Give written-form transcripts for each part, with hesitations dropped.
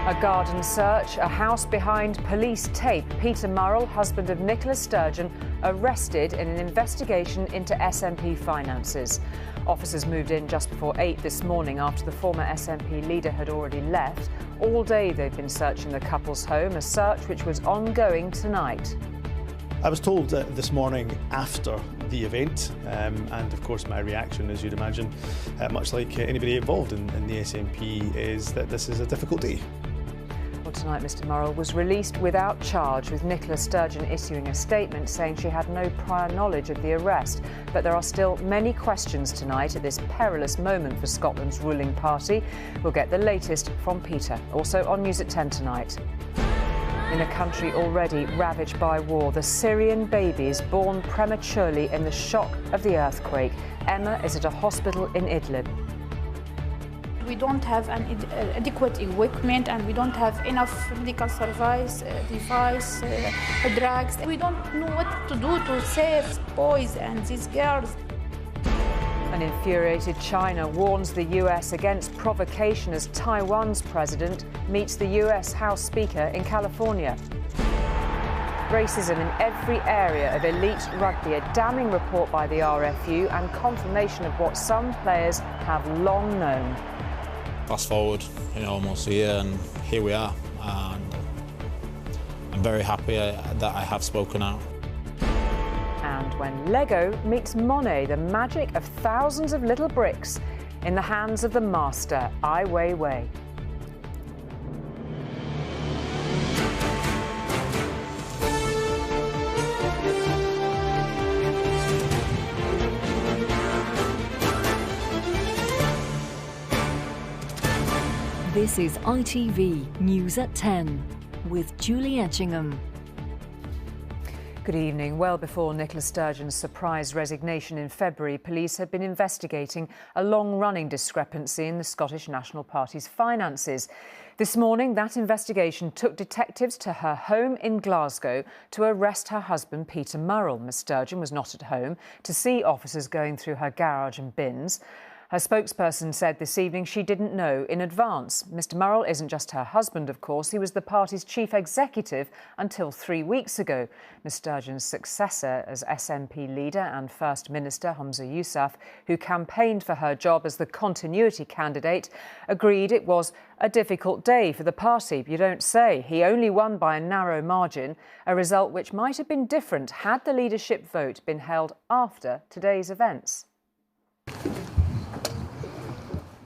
A garden search, a house behind police tape. Peter Murrell, husband of Nicola Sturgeon, arrested in an investigation into SNP finances. Officers moved in just before 8 this morning after the former SNP leader had already left. All day they've been searching the couple's home, a search which was ongoing tonight. I was told this morning after the event, and of course my reaction, as you'd imagine, much like anybody involved in the SNP, is that this is a difficult day. Well, tonight Mr Murrell was released without charge, with Nicola Sturgeon issuing a statement saying she had no prior knowledge of the arrest. But there are still many questions tonight at this perilous moment for Scotland's ruling party. We'll get the latest from Peter, also on News at 10 tonight. In a country already ravaged by war, the Syrian baby is born prematurely in the shock of the earthquake. Emma is at a hospital in Idlib. We don't have an adequate equipment, and we don't have enough medical device, drugs. We don't know what to do to save boys and these girls. An infuriated China warns the US against provocation as Taiwan's president meets the US House Speaker in California. Racism in every area of elite rugby, a damning report by the RFU and confirmation of what some players have long known. Fast forward, almost a year, and here we are. And I'm very happy that I have spoken out. And when Lego meets Monet, the magic of thousands of little bricks in the hands of the master, Weiwei. This is ITV News at 10 with Julie Etchingham. Good evening. Well before Nicola Sturgeon's surprise resignation in February, police had been investigating a long-running discrepancy in the Scottish National Party's finances. This morning, that investigation took detectives to her home in Glasgow to arrest her husband, Peter Murrell. Miss Sturgeon was not at home to see officers going through her garage and bins. Her spokesperson said this evening she didn't know in advance. Mr Murrell isn't just her husband, of course. He was the party's chief executive until 3 weeks ago. Miss Sturgeon's successor as SNP leader and First Minister, Humza Yousaf, who campaigned for her job as the continuity candidate, agreed it was a difficult day for the party. You don't say. He only won by a narrow margin, a result which might have been different had the leadership vote been held after today's events.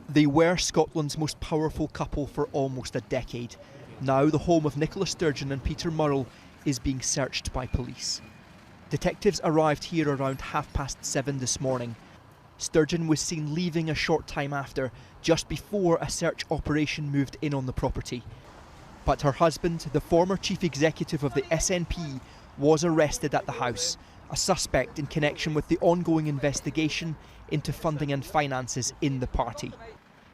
They were Scotland's most powerful couple for almost a decade. Now the home of Nicola Sturgeon and Peter Murrell is being searched by police. Detectives arrived here around 7:30 this morning. Sturgeon was seen leaving a short time after, just before a search operation moved in on the property. But her husband, the former chief executive of the SNP, was arrested at the house, a suspect in connection with the ongoing investigation into funding and finances in the party.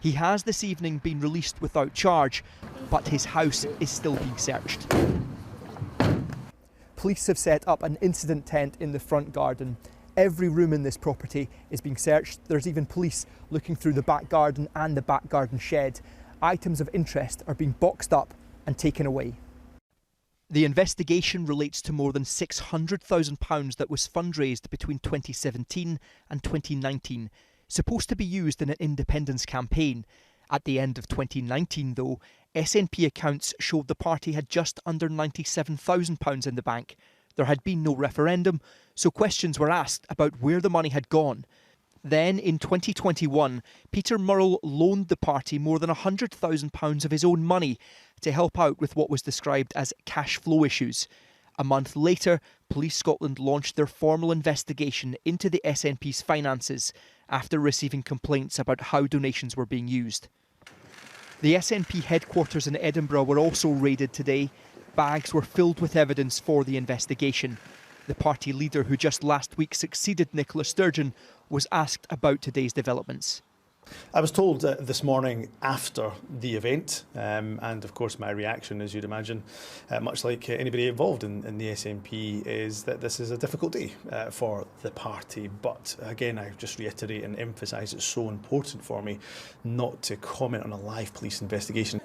He has this evening been released without charge, but his house is still being searched. Police have set up an incident tent in the front garden. Every room in this property is being searched. There's even police looking through the back garden and the back garden shed. Items of interest are being boxed up and taken away. The investigation relates to more than £600,000 that was fundraised between 2017 and 2019, supposed to be used in an independence campaign. At the end of 2019, though, SNP accounts showed the party had just under £97,000 in the bank. There had been no referendum, so questions were asked about where the money had gone. Then, in 2021, Peter Murrell loaned the party more than £100,000 of his own money to help out with what was described as cash flow issues. A month later, Police Scotland launched their formal investigation into the SNP's finances after receiving complaints about how donations were being used. The SNP headquarters in Edinburgh were also raided today. Bags were filled with evidence for the investigation. The party leader, who just last week succeeded Nicola Sturgeon, was asked about today's developments. I was told this morning after the event, and of course my reaction, as you'd imagine, much like anybody involved in the SNP, is that this is a difficult day for the party. But again, I just reiterate and emphasise it's so important for me not to comment on a live police investigation.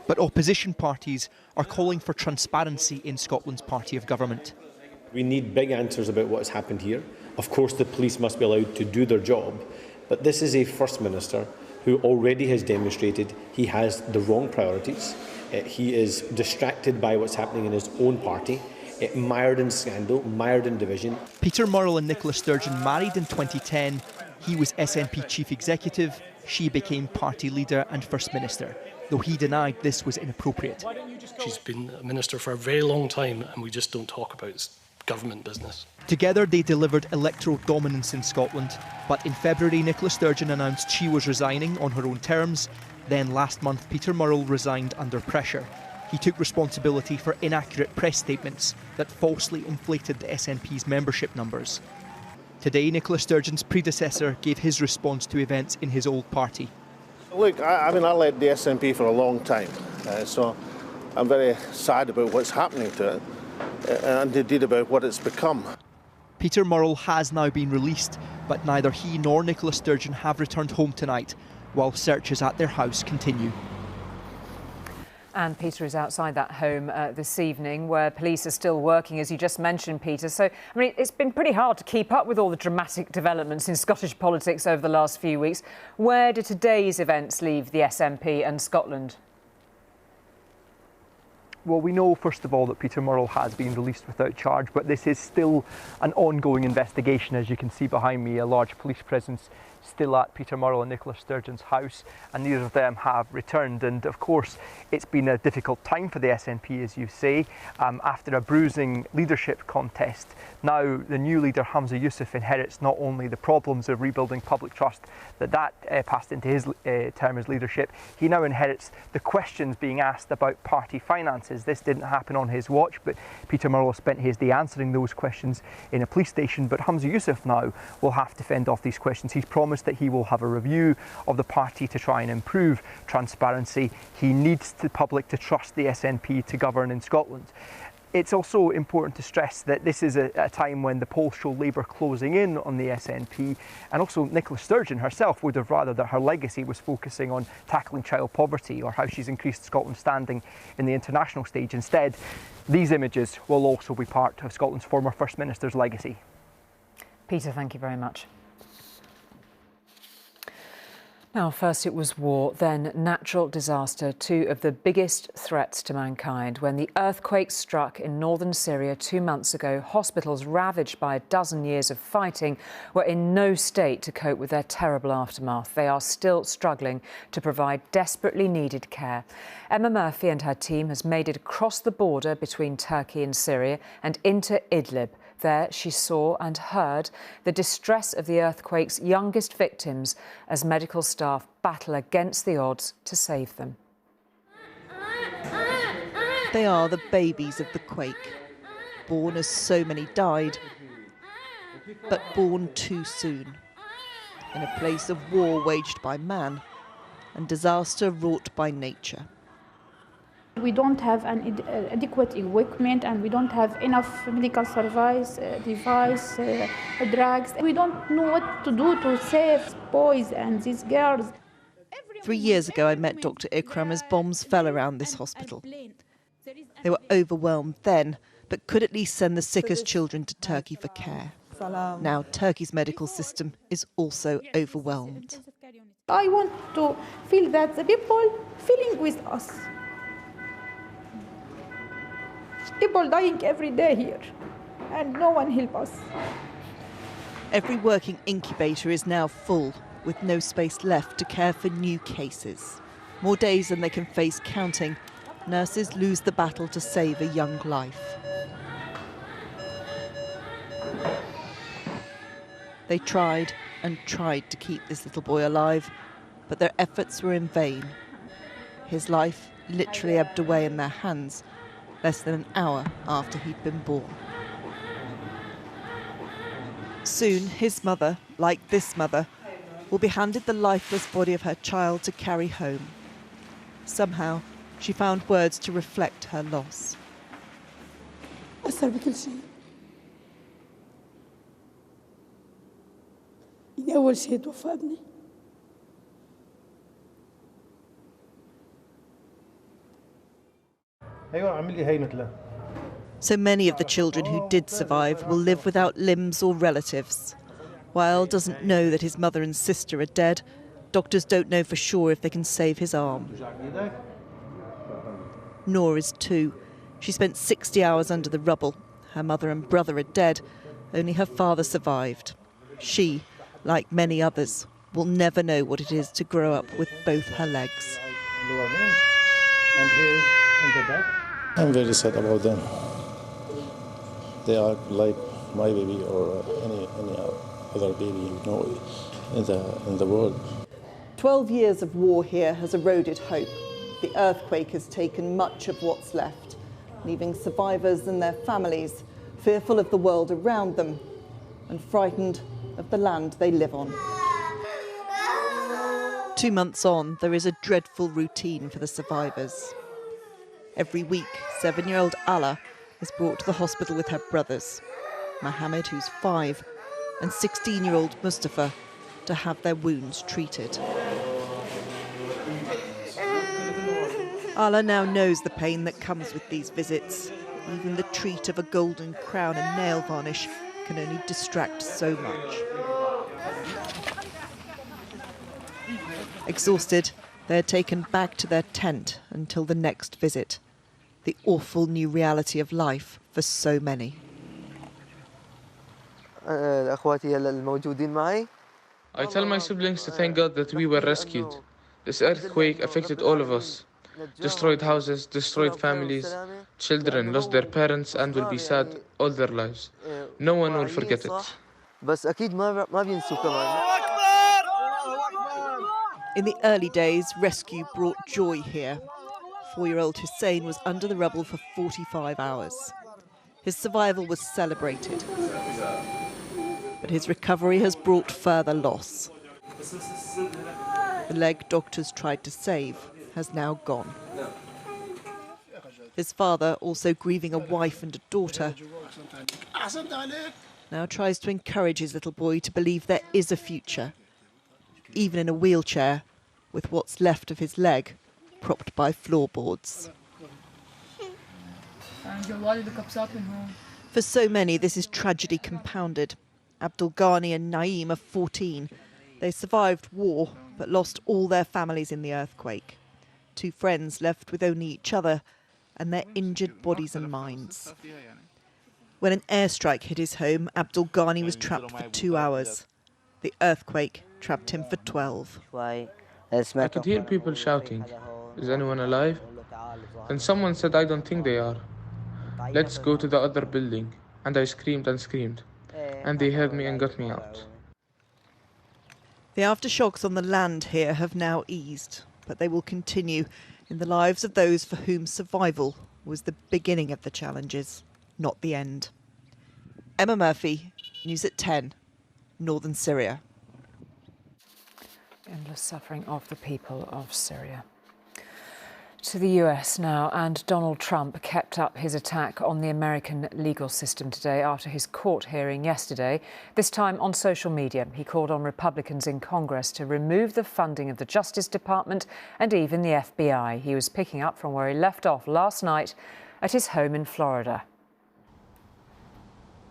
But opposition parties are calling for transparency in Scotland's party of government. We need big answers about what has happened here. Of course, the police must be allowed to do their job, but this is a First Minister who already has demonstrated he has the wrong priorities. He is distracted by what's happening in his own party, mired in scandal, mired in division. Peter Murrell and Nicola Sturgeon married in 2010. He was SNP Chief Executive, she became party leader and First Minister, though he denied this was inappropriate. She's been a minister for a very long time and we just don't talk about government business. Together they delivered electoral dominance in Scotland, but in February Nicola Sturgeon announced she was resigning on her own terms. Then last month Peter Murrell resigned under pressure. He took responsibility for inaccurate press statements that falsely inflated the SNP's membership numbers. Today Nicola Sturgeon's predecessor gave his response to events in his old party. Look, I led the SNP for a long time, so I'm very sad about what's happening to it, and indeed about what it's become. Peter Murrell has now been released, but neither he nor Nicola Sturgeon have returned home tonight, while searches at their house continue. And Peter is outside that home this evening, where police are still working, as you just mentioned, Peter. So, I mean, it's been pretty hard to keep up with all the dramatic developments in Scottish politics over the last few weeks. Where do today's events leave the SNP and Scotland? Well, we know, first of all, that Peter Murrell has been released without charge, but this is still an ongoing investigation. As you can see behind me, a large police presence still at Peter Murrell and Nicola Sturgeon's house, and neither of them have returned. And of course, it's been a difficult time for the SNP, as you say, after a bruising leadership contest. Now the new leader, Hamza Yousaf, inherits not only the problems of rebuilding public trust that passed into his term as leadership, he now inherits the questions being asked about party finances. This didn't happen on his watch, but Peter Murrell spent his day answering those questions in a police station. But Hamza Yousaf now will have to fend off these questions. He's promised that he will have a review of the party to try and improve transparency. He needs the public to trust the SNP to govern in Scotland. It's also important to stress that this is a time when the polls show Labour closing in on the SNP, and also Nicola Sturgeon herself would have rather that her legacy was focusing on tackling child poverty or how she's increased Scotland's standing in the international stage. Instead, these images will also be part of Scotland's former First Minister's legacy. Peter, thank you very much. Now, first it was war, then natural disaster, two of the biggest threats to mankind. When the earthquake struck in northern Syria 2 months ago, hospitals ravaged by a dozen years of fighting were in no state to cope with their terrible aftermath. They are still struggling to provide desperately needed care. Emma Murphy and her team has made it across the border between Turkey and Syria and into Idlib. There she saw and heard the distress of the earthquake's youngest victims as medical staff battle against the odds to save them. They are the babies of the quake, born as so many died, but born too soon, in a place of war waged by man and disaster wrought by nature. We don't have an adequate equipment and we don't have enough medical service, device, drugs. We don't know what to do to save boys and these girls. 3 years ago, I met Dr. Ikram as bombs fell around this hospital. They were overwhelmed then, but could at least send the sickest children to Turkey for care. Now Turkey's medical system is also overwhelmed. I want to feel that the people feeling with us. People dying every day here, and no one help us. Every working incubator is now full, with no space left to care for new cases. More days than they can face counting, nurses lose the battle to save a young life. They tried and tried to keep this little boy alive, but their efforts were in vain. His life literally ebbed away in their hands, less than an hour after he'd been born. Soon, his mother, like this mother, will be handed the lifeless body of her child to carry home. Somehow, she found words to reflect her loss. أثر بكل شيء. إني أول شيء توفى ابني. So many of the children who did survive will live without limbs or relatives. Weil doesn't know that his mother and sister are dead. Doctors don't know for sure if they can save his arm. Noor is 2. She spent 60 hours under the rubble. Her mother and brother are dead. Only her father survived. She, like many others, will never know what it is to grow up with both her legs. I'm very sad about them. They are like my baby or any other baby you know in the world. 12 years of war here has eroded hope. The earthquake has taken much of what's left, leaving survivors and their families fearful of the world around them and frightened of the land they live on. 2 months on, there is a dreadful routine for the survivors. Every week, 7-year-old Ala is brought to the hospital with her brothers, Mohammed, who's 5, and 16-year-old Mustafa, to have their wounds treated. Ala now knows the pain that comes with these visits. Even the treat of a golden crown and nail varnish can only distract so much. Exhausted, they are taken back to their tent until the next visit. The awful new reality of life for so many. I tell my siblings to thank God that we were rescued. This earthquake affected all of us. Destroyed houses, destroyed families. Children lost their parents and will be sad all their lives. No one will forget it. In the early days, rescue brought joy here. 4-year-old Hussein was under the rubble for 45 hours. His survival was celebrated. But his recovery has brought further loss. The leg doctors tried to save has now gone. His father, also grieving a wife and a daughter, now tries to encourage his little boy to believe there is a future, even in a wheelchair, with what's left of his leg propped by floorboards. For so many, this is tragedy compounded. Abdul Ghani and Naeem are 14. They survived war, but lost all their families in the earthquake. 2 friends left with only each other and their injured bodies and minds. When an airstrike hit his home, Abdul Ghani was trapped for 2 hours. The earthquake trapped him for 12. I could hear people shouting, "Is anyone alive?" Then someone said, "I don't think they are. Let's go to the other building." And I screamed and screamed. And they heard me and got me out. The aftershocks on the land here have now eased, but they will continue in the lives of those for whom survival was the beginning of the challenges, not the end. Emma Murphy, News at 10, Northern Syria. Endless suffering of the people of Syria. To the US now, and Donald Trump kept up his attack on the American legal system today after his court hearing yesterday. This time on social media, he called on Republicans in Congress to remove the funding of the Justice Department and even the FBI. He was picking up from where he left off last night at his home in Florida.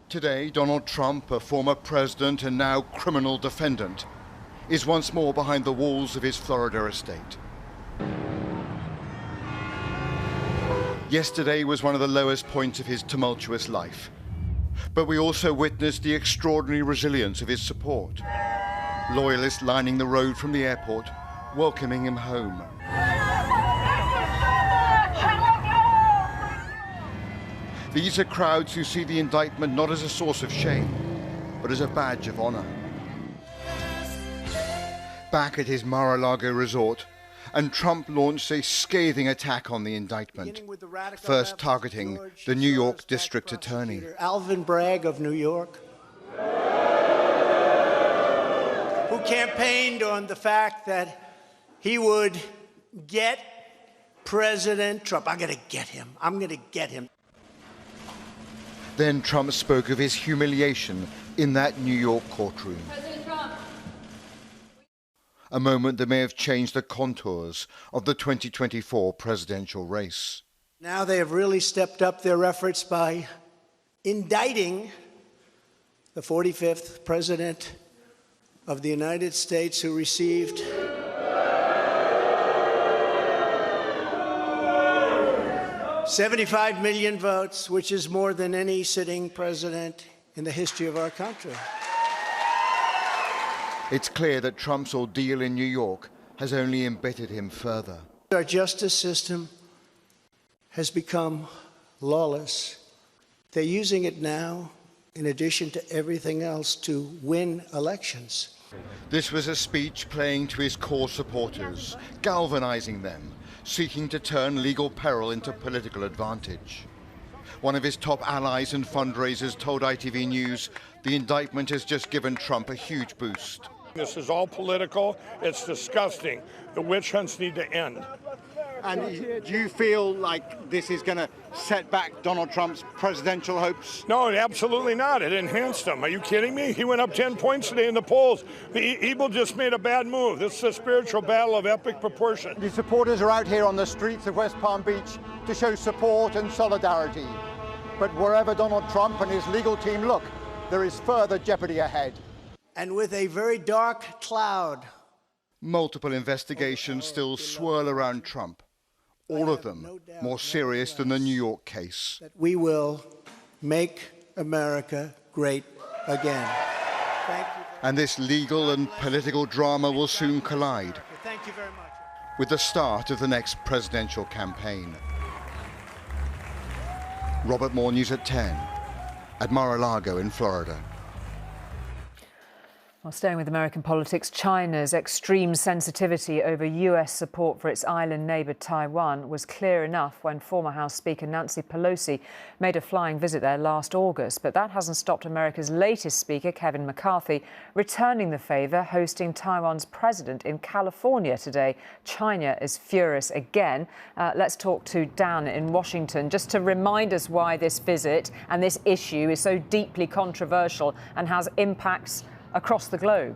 Today, Donald Trump, a former president and now criminal defendant, is once more behind the walls of his Florida estate. Yesterday was one of the lowest points of his tumultuous life. But we also witnessed the extraordinary resilience of his support. Loyalists lining the road from the airport, welcoming him home. These are crowds who see the indictment not as a source of shame, but as a badge of honor. Back at his Mar-a-Lago resort, and Trump launched a scathing attack on the indictment, first targeting the New York District Attorney. Alvin Bragg of New York, who campaigned on the fact that he would get President Trump. I'm going to get him. I'm going to get him. Then Trump spoke of his humiliation in that New York courtroom. A moment that may have changed the contours of the 2024 presidential race. Now they have really stepped up their efforts by indicting the 45th President of the United States, who received $75 million votes, which is more than any sitting president in the history of our country. It's clear that Trump's ordeal in New York has only embittered him further. Our justice system has become lawless. They're using it now, in addition to everything else, to win elections. This was a speech playing to his core supporters, galvanizing them, seeking to turn legal peril into political advantage. One of his top allies and fundraisers told ITV News the indictment has just given Trump a huge boost. This is all political. It's disgusting. The witch hunts need to end. And do you feel like this is going to set back Donald Trump's presidential hopes? No, absolutely not. It enhanced them. Are you kidding me? He went up 10 points today in the polls. The evil just made a bad move. This is a spiritual battle of epic proportion. The supporters are out here on the streets of West Palm Beach to show support and solidarity. But wherever Donald Trump and his legal team look, there is further jeopardy ahead. And with a very dark cloud. Multiple investigations still swirl around Trump. All of them more serious than the New York case. That we will make America great again. Thank you. And this legal and political drama will soon collide. Thank you very much. With the start of the next presidential campaign. Robert Moore, News at 10, at Mar-a-Lago in Florida. Well, staying with American politics, China's extreme sensitivity over US support for its island neighbour Taiwan was clear enough when former House Speaker Nancy Pelosi made a flying visit there last August. But that hasn't stopped America's latest Speaker, Kevin McCarthy, returning the favour, hosting Taiwan's president in California today. China is furious again. Let's talk to Dan in Washington, just to remind us why this visit and this issue is so deeply controversial and has impacts across the globe.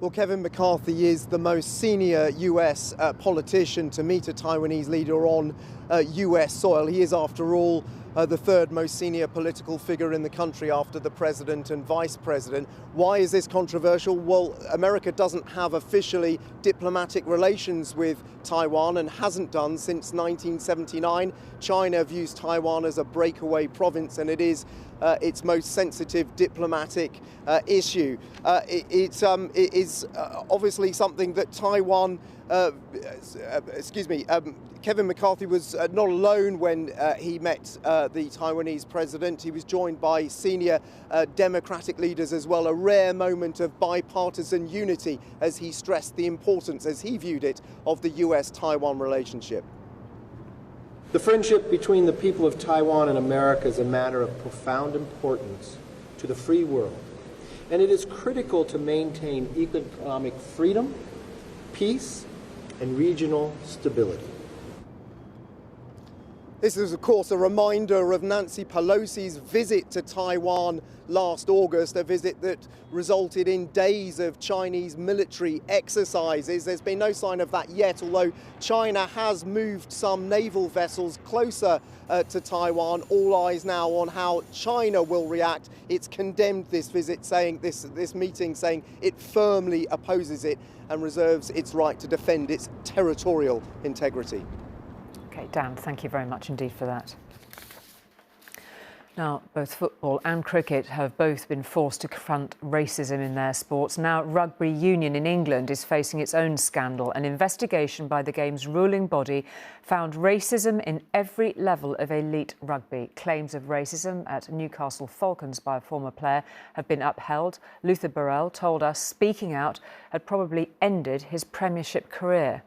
Well, Kevin McCarthy is the most senior US politician to meet a Taiwanese leader on US soil. He is, after all, the third most senior political figure in the country after the president and vice president. Why is this controversial? Well, America doesn't have officially diplomatic relations with Taiwan and hasn't done since 1979. China views Taiwan as a breakaway province, and it is its most sensitive diplomatic issue. It is obviously something that Taiwan, Kevin McCarthy was not alone when he met the Taiwanese president. He was joined by senior Democratic leaders as well, a rare moment of bipartisan unity as he stressed the importance, as he viewed it, of the US-Taiwan relationship. The friendship between the people of Taiwan and America is a matter of profound importance to the free world, and it is critical to maintain economic freedom, peace, and regional stability. This is, of course, a reminder of Nancy Pelosi's visit to Taiwan last August, a visit that resulted in days of Chinese military exercises. There's been no sign of that yet, although China has moved some naval vessels closer to Taiwan. All eyes now on how China will react. It's condemned this visit, saying this meeting, saying it firmly opposes it and reserves its right to defend its territorial integrity. OK, Dan, thank you very much indeed for that. Now, both football and cricket have both been forced to confront racism in their sports. Now, Rugby Union in England is facing its own scandal. An investigation by the game's ruling body found racism in every level of elite rugby. Claims of racism at Newcastle Falcons by a former player have been upheld. Luther Burrell told us speaking out had probably ended his Premiership career.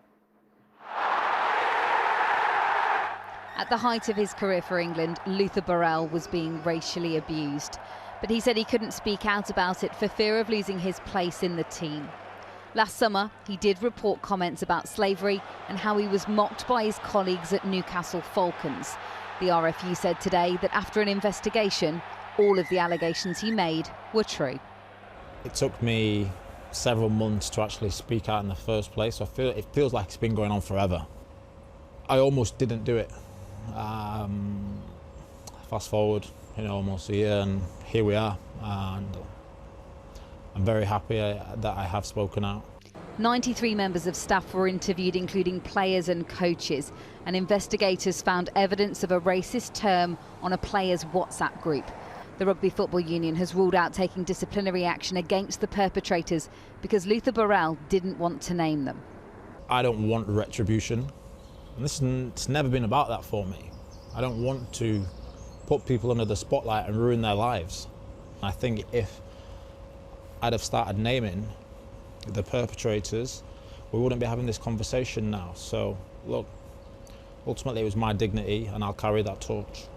At the height of his career for England, Luther Burrell was being racially abused. But he said he couldn't speak out about it for fear of losing his place in the team. Last summer, he did report comments about slavery and how he was mocked by his colleagues at Newcastle Falcons. The RFU said today that after an investigation, all of the allegations he made were true. It took me several months to actually speak out in the first place. So it feels like it's been going on forever. I almost didn't do it. Fast forward, almost a year, and here we are. And I'm very happy that I have spoken out. 93 members of staff were interviewed, including players and coaches, and investigators found evidence of a racist term on a players' WhatsApp group. The Rugby Football Union has ruled out taking disciplinary action against the perpetrators because Luther Burrell didn't want to name them. I don't want retribution, and it's never been about that for me. I don't want to put people under the spotlight and ruin their lives. I think if I'd have started naming the perpetrators, we wouldn't be having this conversation now. So, look, ultimately it was my dignity, and I'll carry that torch.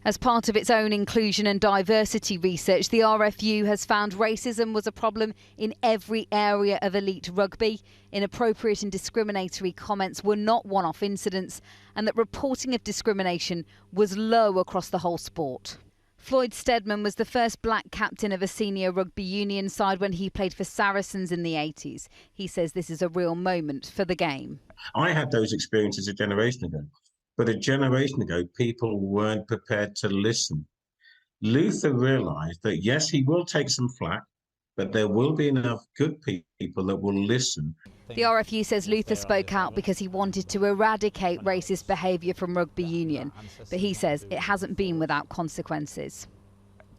As part of its own inclusion and diversity research, the RFU has found racism was a problem in every area of elite rugby. Inappropriate and discriminatory comments were not one-off incidents, and that reporting of discrimination was low across the whole sport. Floyd Steadman was the first black captain of a senior rugby union side when he played for Saracens in the 80s. He says this is a real moment for the game. I had those experiences a generation ago. But a generation ago, people weren't prepared to listen. Luther realised that, yes, he will take some flack, but there will be enough good people that will listen. The RFU says Luther spoke out because he wanted to eradicate racist behaviour from rugby union. But he says it hasn't been without consequences.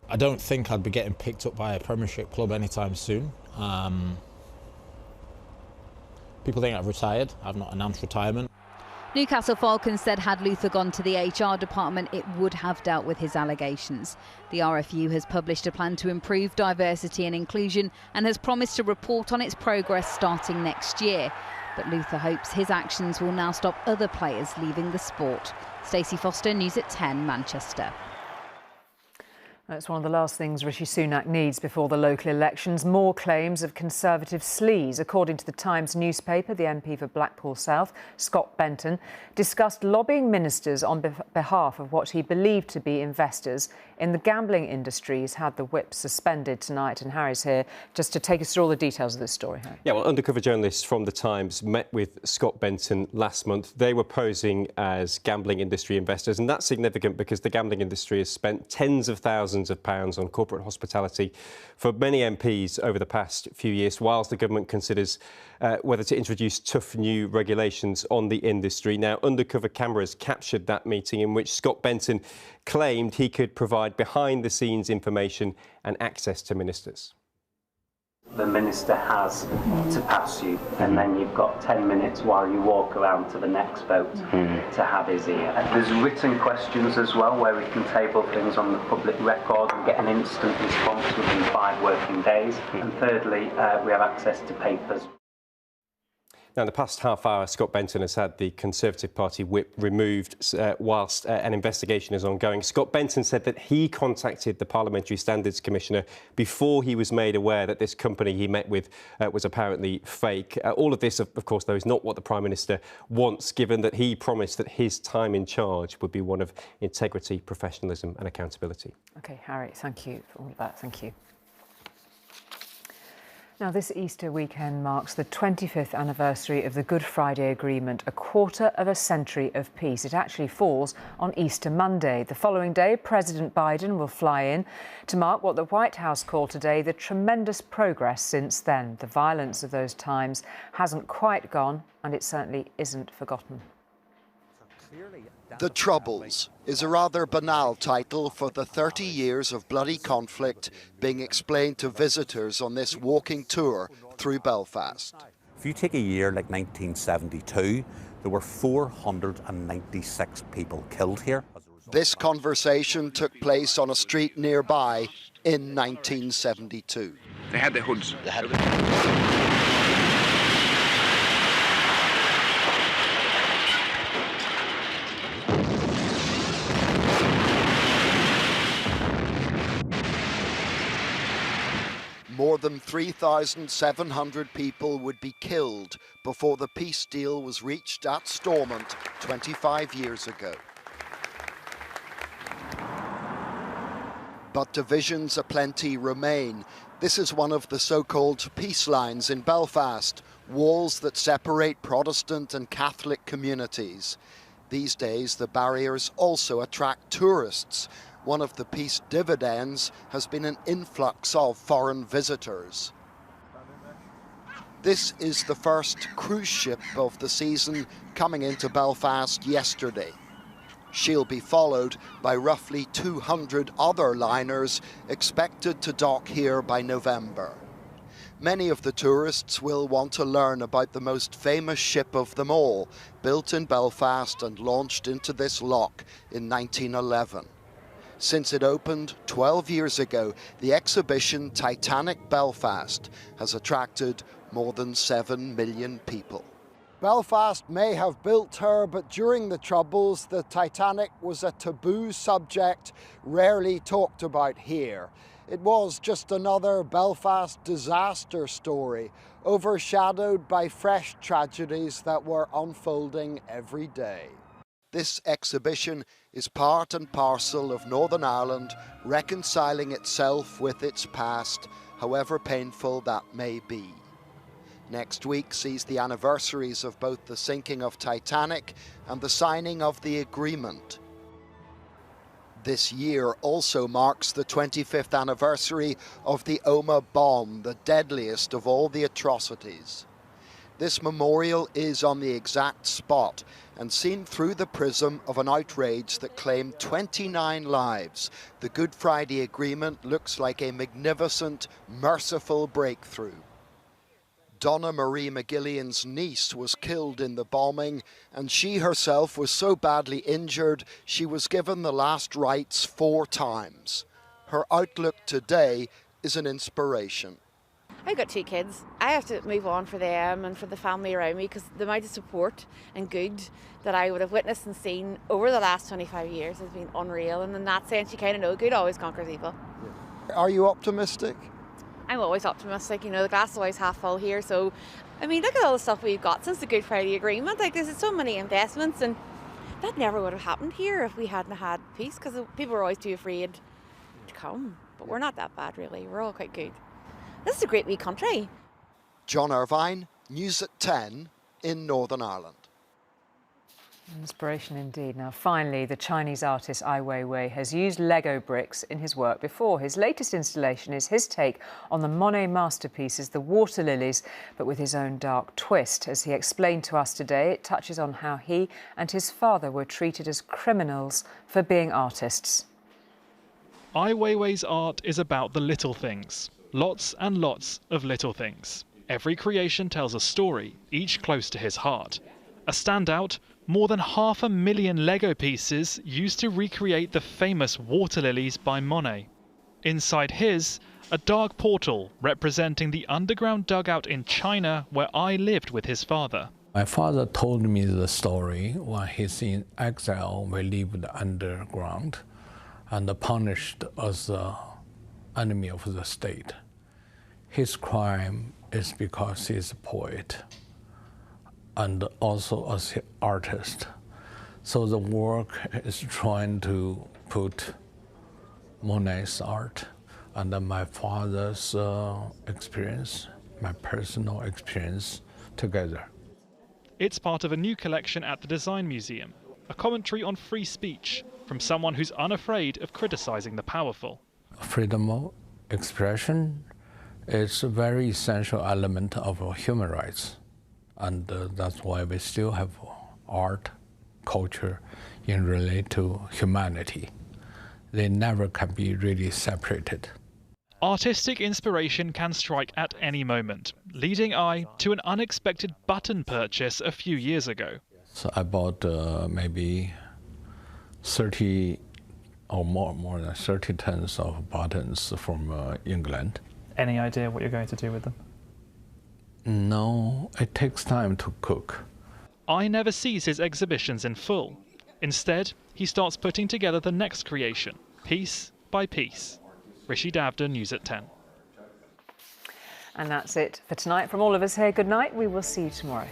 I don't think I'd be getting picked up by a Premiership club anytime soon. People think I've retired. I've not announced retirement. Newcastle Falcons said had Luther gone to the HR department, it would have dealt with his allegations. The RFU has published a plan to improve diversity and inclusion and has promised to report on its progress starting next year. But Luther hopes his actions will now stop other players leaving the sport. Stacey Foster, News at 10, Manchester. That's one of the last things Rishi Sunak needs before the local elections. More claims of Conservative sleaze. According to the Times newspaper, the MP for Blackpool South, Scott Benton, discussed lobbying ministers on behalf of what he believed to be investors in the gambling industry. He's had the whip suspended tonight, and Harry's here just to take us through all the details of this story. Harry. Yeah, well, undercover journalists from the Times met with Scott Benton last month. They were posing as gambling industry investors, and that's significant because the gambling industry has spent tens of thousands of pounds on corporate hospitality for many MPs over the past few years, whilst the government considers whether to introduce tough new regulations on the industry. Now, undercover cameras captured that meeting in which Scott Benton claimed he could provide behind-the-scenes information and access to ministers. The minister has to pass you, and then you've got 10 minutes while you walk around to the next vote to have his ear. There's written questions as well, where we can table things on the public record and get an instant response within 5 working days. And thirdly, we have access to papers. Now, in the past half hour, Scott Benton has had the Conservative Party whip removed whilst an investigation is ongoing. Scott Benton said that he contacted the Parliamentary Standards Commissioner before he was made aware that this company he met with was apparently fake. All of this, of course, though, is not what the Prime Minister wants, given that he promised that his time in charge would be one of integrity, professionalism and accountability. OK, Harry, thank you for all of that. Thank you. Now, this Easter weekend marks the 25th anniversary of the Good Friday Agreement, a quarter of a century of peace. It actually falls on Easter Monday. The following day, President Biden will fly in to mark what the White House called today the tremendous progress since then. The violence of those times hasn't quite gone, and it certainly isn't forgotten. The Troubles is a rather banal title for the 30 years of bloody conflict being explained to visitors on this walking tour through Belfast. If you take a year like 1972, there were 496 people killed here. This conversation took place on a street nearby in 1972. They had their hoods. More than 3,700 people would be killed before the peace deal was reached at Stormont 25 years ago. But divisions aplenty remain. This is one of the so-called peace lines in Belfast, walls that separate Protestant and Catholic communities. These days, the barriers also attract tourists. One of the peace dividends has been an influx of foreign visitors. This is the first cruise ship of the season coming into Belfast yesterday. She'll be followed by roughly 200 other liners expected to dock here by November. Many of the tourists will want to learn about the most famous ship of them all, built in Belfast and launched into this loch in 1911. Since it opened 12 years ago, the exhibition Titanic Belfast has attracted more than 7 million people. Belfast may have built her, but during the Troubles, the Titanic was a taboo subject rarely talked about here. It was just another Belfast disaster story, overshadowed by fresh tragedies that were unfolding every day. This exhibition is part and parcel of Northern Ireland reconciling itself with its past, however painful that may be. Next week sees the anniversaries of both the sinking of Titanic and the signing of the agreement. This year also marks the 25th anniversary of the Omagh bomb, the deadliest of all the atrocities. This memorial is on the exact spot and seen through the prism of an outrage that claimed 29 lives. The Good Friday Agreement looks like a magnificent, merciful breakthrough. Donna Marie McGillian's niece was killed in the bombing, and she herself was so badly injured she was given the last rites 4 times. Her outlook today is an inspiration. I've got 2 kids. I have to move on for them and for the family around me, because the amount of support and good that I would have witnessed and seen over the last 25 years has been unreal, and in that sense you kind of know good always conquers evil. Are you optimistic? I'm always optimistic, you know, the glass is always half full here. So, I mean, look at all the stuff we've got since the Good Friday Agreement. Like, there's so many investments, and that never would have happened here if we hadn't had peace, because people were always too afraid to come. But we're not that bad, really. We're all quite good. This is a great wee country. John Irvine, News at 10 in Northern Ireland. Inspiration indeed. Now, finally, the Chinese artist Ai Weiwei has used Lego bricks in his work before. His latest installation is his take on the Monet masterpieces, the water lilies, but with his own dark twist. As he explained to us today, it touches on how he and his father were treated as criminals for being artists. Ai Weiwei's art is about the little things. Lots and lots of little things. Every creation tells a story, each close to his heart. A standout, more than 500,000 Lego pieces used to recreate the famous water lilies by Monet. Inside his, a dark portal representing the underground dugout in China where Ai lived with his father. My father told me the story when he's in exile. We lived underground and punished as an enemy of the state. His crime is because he's a poet and also as an artist. So the work is trying to put Monet's art and my father's experience, my personal experience, together. It's part of a new collection at the Design Museum, a commentary on free speech from someone who's unafraid of criticizing the powerful. Freedom of expression is a very essential element of human rights. And that's why we still have art, culture in relation to humanity. They never can be really separated. Artistic inspiration can strike at any moment, leading Ai to an unexpected button purchase a few years ago. So I bought maybe 30 or more than 30 tons of buttons from England. Any idea what you're going to do with them? No, it takes time to cook. Ai never sees his exhibitions in full. Instead, he starts putting together the next creation, piece by piece. Rishi Davda, News at 10. And that's it for tonight. From all of us here, good night. We will see you tomorrow.